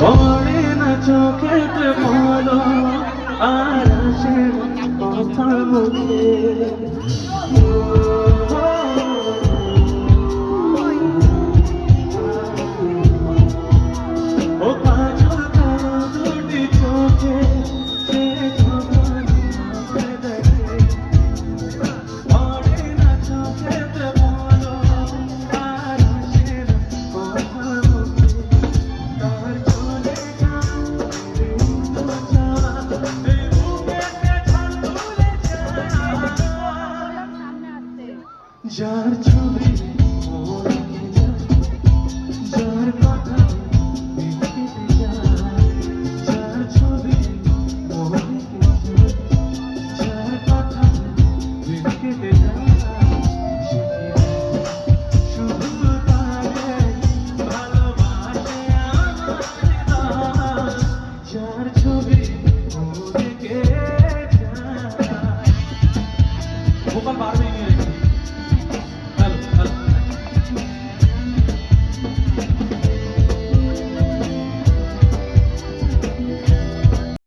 পড়ে না চোখেতে বলো আর আসে কথা মুখে ও কাজল কালো দুটি চোখে সে যখন আমাকে দেখে পড়ে না চোখেতে বলো আর আসে কথা মুখে তার চলে যার ছবি মনে যায় যার কথা কেটে যায় যার ছবি মনে যায় যার কথা কেটে যায় শুধু তাকে ভালোবাসে আমার যার ছবি মনে যায় ভোকাল বাড়বে নিয়ে